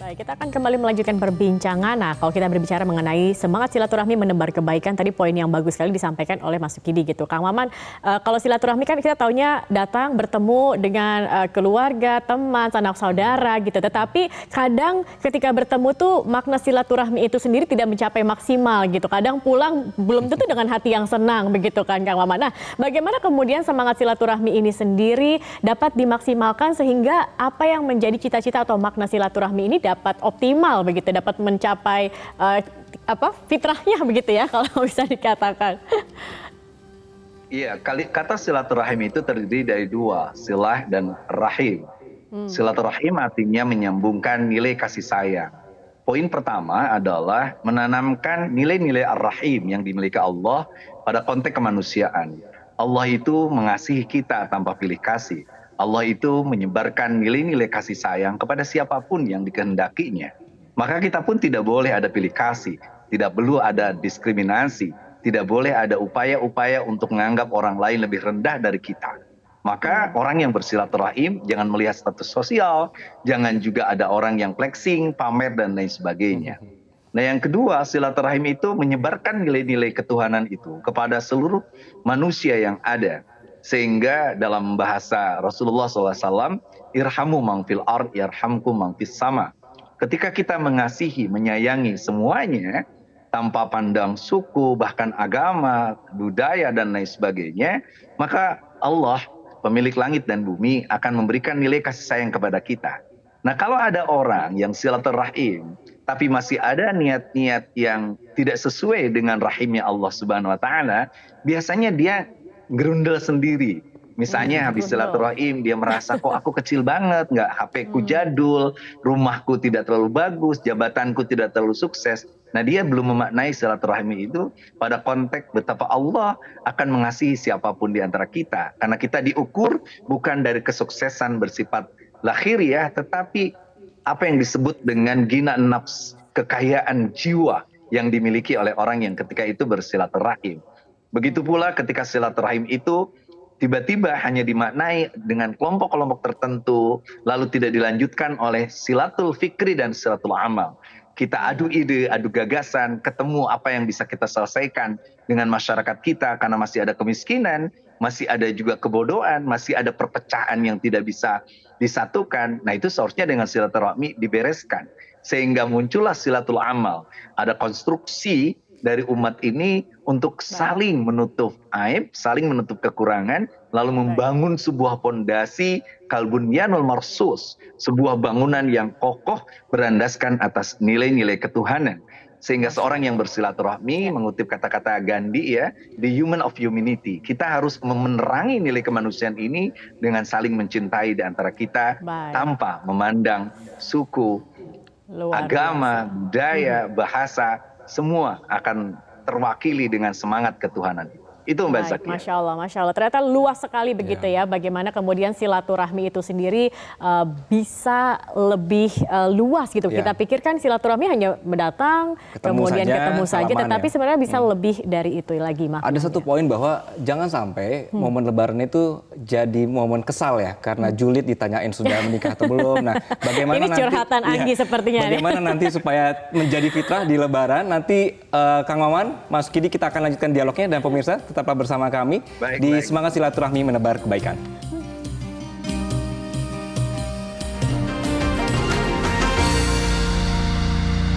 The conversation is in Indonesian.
Baik, kita akan kembali melanjutkan perbincangan. Nah, kalau kita berbicara mengenai semangat silaturahmi menebar kebaikan, tadi poin yang bagus sekali disampaikan oleh Mas Sukidi gitu. Kang Maman, kalau silaturahmi kan kita taunya datang bertemu dengan keluarga, teman, sanak saudara gitu. Tetapi kadang ketika bertemu tuh makna silaturahmi itu sendiri tidak mencapai maksimal gitu. Kadang pulang belum tentu dengan hati yang senang begitu kan Kang Maman. Nah, bagaimana kemudian semangat silaturahmi ini sendiri dapat dimaksimalkan sehingga apa yang menjadi cita-cita atau makna silaturahmi ini dapat optimal begitu, dapat mencapai fitrahnya begitu ya kalau bisa dikatakan. Iya, kata silaturahim itu terdiri dari dua, silah dan rahim. Silaturahim artinya menyambungkan nilai kasih sayang. Poin pertama adalah menanamkan nilai-nilai ar-rahim yang dimiliki Allah pada konteks kemanusiaan. Allah itu mengasihi kita tanpa pilih kasih. Allah itu menyebarkan nilai-nilai kasih sayang kepada siapapun yang dikehendakinya. Maka kita pun tidak boleh ada pilih kasih, tidak perlu ada diskriminasi, tidak boleh ada upaya-upaya untuk menganggap orang lain lebih rendah dari kita. Maka orang yang bersilaturahim jangan melihat status sosial, jangan juga ada orang yang flexing, pamer dan lain sebagainya. Nah yang kedua, silaturahim itu menyebarkan nilai-nilai ketuhanan itu kepada seluruh manusia yang ada. Sehingga dalam bahasa Rasulullah SAW, irhamu man fil ard yarhamkum man fis sama. Ketika kita mengasihi, menyayangi semuanya, tanpa pandang suku, bahkan agama, budaya, dan lain sebagainya, maka Allah, pemilik langit dan bumi, akan memberikan nilai kasih sayang kepada kita. Nah kalau ada orang yang silaturahim, tapi masih ada niat-niat yang tidak sesuai dengan rahimnya Allah Subhanahu Wa Taala, biasanya dia gerundel sendiri. Misalnya habis silaturahim dia merasa kok aku kecil banget, nggak HP-ku jadul, rumahku tidak terlalu bagus, jabatanku tidak terlalu sukses. Nah dia belum memaknai silaturahmi itu pada konteks betapa Allah akan mengasihi siapapun di antara kita. Karena kita diukur bukan dari kesuksesan bersifat lahiriah, tetapi apa yang disebut dengan gina nafs, kekayaan jiwa yang dimiliki oleh orang yang ketika itu bersilaturahim. Begitu pula ketika silaturahim itu tiba-tiba hanya dimaknai dengan kelompok-kelompok tertentu, lalu tidak dilanjutkan oleh silatul fikri dan silatul amal. Kita adu ide, adu gagasan, ketemu apa yang bisa kita selesaikan dengan masyarakat kita karena masih ada kemiskinan, masih ada juga kebodohan, masih ada perpecahan yang tidak bisa disatukan. Nah itu seharusnya dengan silaturahmi dibereskan. Sehingga muncullah silatul amal. Ada konstruksi dari umat ini untuk saling menutup aib, saling menutup kekurangan, lalu membangun sebuah pondasi kalbunyanul marsus, sebuah bangunan yang kokoh berlandaskan atas nilai-nilai ketuhanan. Sehingga seorang yang bersilaturahmi, mengutip kata-kata Gandhi ya, the human of humanity. Kita harus menerangi nilai kemanusiaan ini dengan saling mencintai di antara kita tanpa memandang suku, agama, budaya, bahasa, semua akan terwakili dengan semangat ketuhanan. Itu Mbak Zakia. Masya Allah, Masya Allah. Ternyata luas sekali begitu ya. Bagaimana kemudian silaturahmi itu sendiri bisa lebih luas gitu. Kita pikirkan silaturahmi hanya mendatang, kemudian ketemu saja. Tetapi sebenarnya bisa lebih dari itu lagi. Ada satu poin bahwa jangan sampai momen lebaran itu jadi momen kesal ya. Karena julid ditanyain sudah menikah atau belum. Nah, bagaimana ini curhatan Anggi sepertinya. Bagaimana nanti supaya menjadi fitrah di lebaran. Nanti Kang Maman, Mas Kidi kita akan lanjutkan dialognya dan pemirsa tetaplah bersama kami di Semangat Silaturahmi Menebar Kebaikan.